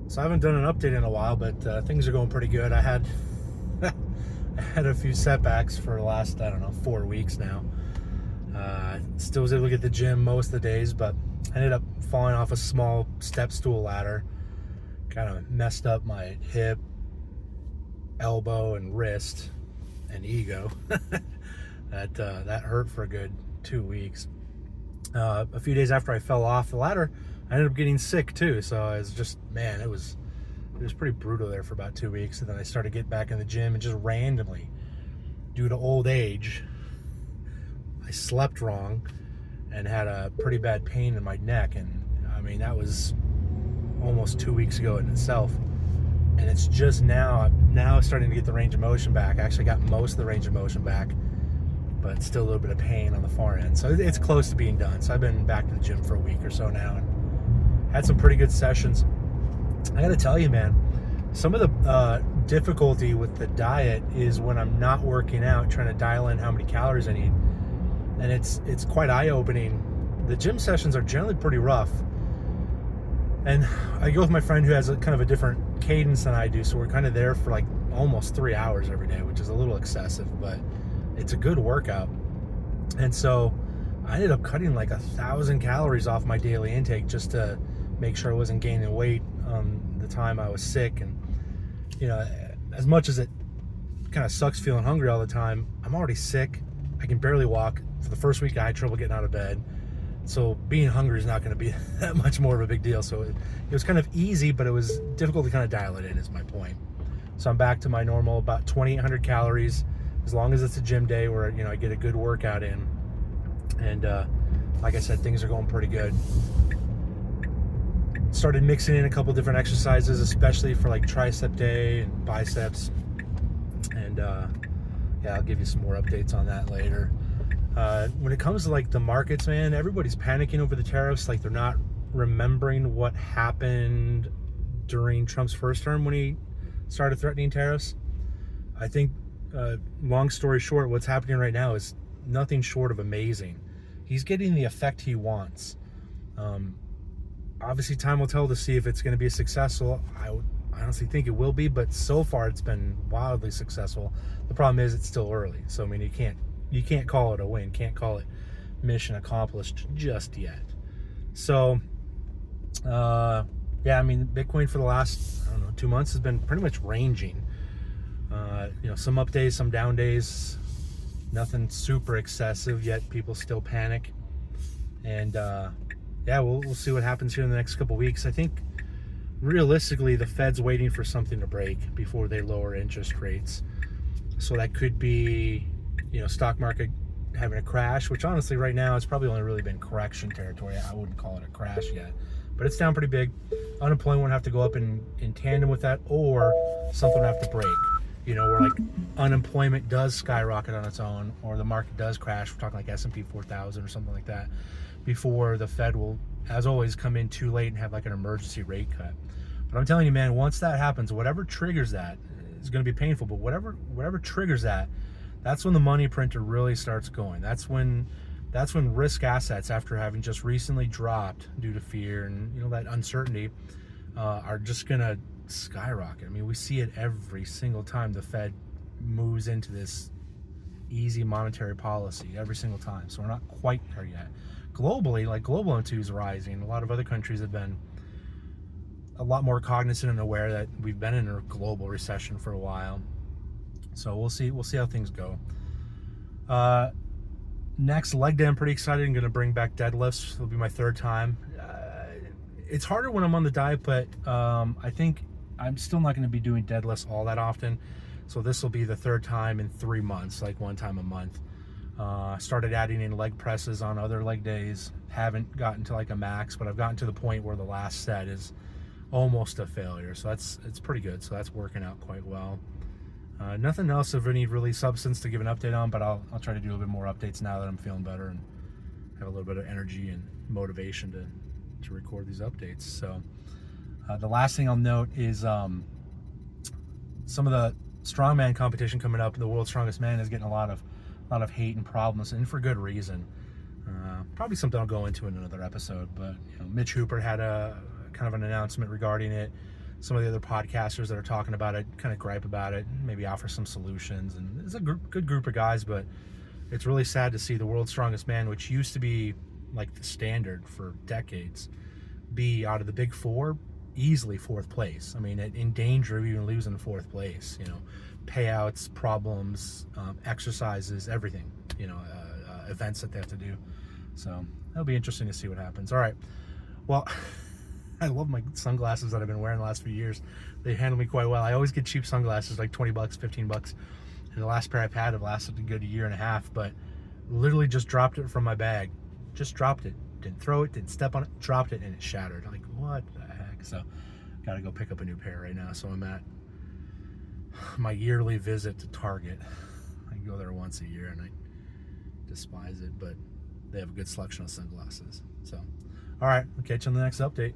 So I haven't done an update in a while, but things are going pretty good. I had I had a few setbacks for the last, I don't know, 4 weeks now. Still was able to get to the gym most of the days, but I ended up falling off a small step stool ladder. Kind of messed up my hip, elbow, and wrist, and ego. That hurt for a good 2 weeks. A few days after I fell off the ladder, I ended up getting sick too. So it was just, man, it was pretty brutal there for about 2 weeks. And then I started getting back in the gym, and just randomly, due to old age, I slept wrong and had a pretty bad pain in my neck. And I mean, that was almost 2 weeks ago in itself. And it's just now starting to get the range of motion back. I actually got most of the range of motion back, but still a little bit of pain on the far end. So it's close to being done. So I've been back to the gym for a week or so now and had some pretty good sessions. I gotta tell you, man, some of the difficulty with the diet is when I'm not working out, trying to dial in how many calories I need. And it's quite eye-opening. The gym sessions are generally pretty rough. And I go with my friend who has a kind of a different cadence than I do, so we're kind of there for like almost 3 hours every day, which is a little excessive, but it's a good workout. And so I ended up cutting like 1,000 calories off my daily intake just to make sure I wasn't gaining weight the time I was sick. And you know, as much as it kind of sucks feeling hungry all the time, I'm already sick. I can barely walk. For the first week I had trouble getting out of bed, so being hungry is not going to be that much more of a big deal. So it was kind of easy, but it was difficult to kind of dial it in, is my point. So I'm back to my normal about 2,800 calories, as long as it's a gym day where, you know, I get a good workout in. And like I said, things are going pretty good. Started mixing in a couple different exercises, especially for like tricep day and biceps. And yeah, I'll give you some more updates on that later. When it comes to like the markets, man, everybody's panicking over the tariffs. Like, they're not remembering what happened during Trump's first term when he started threatening tariffs. I think, long story short, what's happening right now is nothing short of amazing. He's getting the effect he wants. Obviously, time will tell to see if it's going to be successful. I honestly think it will be, but so far it's been wildly successful. The problem is it's still early. So, I mean, you can't call it a win, can't call it mission accomplished just yet. So, yeah, I mean, Bitcoin for the last, I don't know, 2 months has been pretty much ranging. You know, some up days, some down days, nothing super excessive, yet people still panic. And yeah, we'll see what happens here in the next couple weeks. I think realistically the Fed's waiting for something to break before they lower interest rates. So that could be, you know, stock market having a crash, which honestly right now it's probably only really been correction territory. I wouldn't call it a crash yet, but it's down pretty big. Unemployment would have to go up in tandem with that, or something would have to break, you know, where like unemployment does skyrocket on its own, or the market does crash. We're talking like S&P 4,000 or something like that, before the Fed will, as always, come in too late and have like an emergency rate cut. But I'm telling you, man, once that happens, whatever triggers that is going to be painful, but whatever triggers that, that's when the money printer really starts going. That's when risk assets, after having just recently dropped due to fear and, you know, that uncertainty, are just gonna skyrocket. I mean, we see it every single time the Fed moves into this easy monetary policy, every single time. So we're not quite there yet. Globally, like, global M2 is rising. A lot of other countries have been a lot more cognizant and aware that we've been in a global recession for a while. So we'll see how things go. Next leg day, I'm pretty excited. I'm going to bring back deadlifts. It'll be my third time. It's harder when I'm on the diet, but I think I'm still not going to be doing deadlifts all that often. So this will be the third time in 3 months, like one time a month. Started adding in leg presses on other leg days. Haven't gotten to like a max, but I've gotten to the point where the last set is almost a failure. So it's pretty good. So that's working out quite well. Nothing else of any really substance to give an update on, but I'll try to do a little bit more updates now that I'm feeling better and have a little bit of energy and motivation to record these updates. So the last thing I'll note is some of the strongman competition coming up. The World's Strongest Man is getting a lot of hate and problems, and for good reason. Probably something I'll go into in another episode, but you know, Mitch Hooper had a kind of an announcement regarding it. some of the other podcasters that are talking about it kind of gripe about it, and maybe offer some solutions. And it's a good group of guys, but it's really sad to see the world's strongest man, which used to be like the standard for decades, be out of the big four easily fourth place. I mean, in danger of even losing fourth place. You know, payouts, problems, exercises, everything. You know, events that they have to do. So it'll be interesting to see what happens. All right. Well, I love my sunglasses that I've been wearing the last few years. They handle me quite well. I always get cheap sunglasses, like 20 bucks, 15 bucks. And the last pair I've had have lasted a good year and a half, but literally just dropped it from my bag. Just dropped it. Didn't throw it, didn't step on it, dropped it, and it shattered. Like, what the heck? So, gotta go pick up a new pair right now. So I'm at my yearly visit to Target. I go there once a year, and I despise it, but they have a good selection of sunglasses. So, all right, I'll catch you on the next update.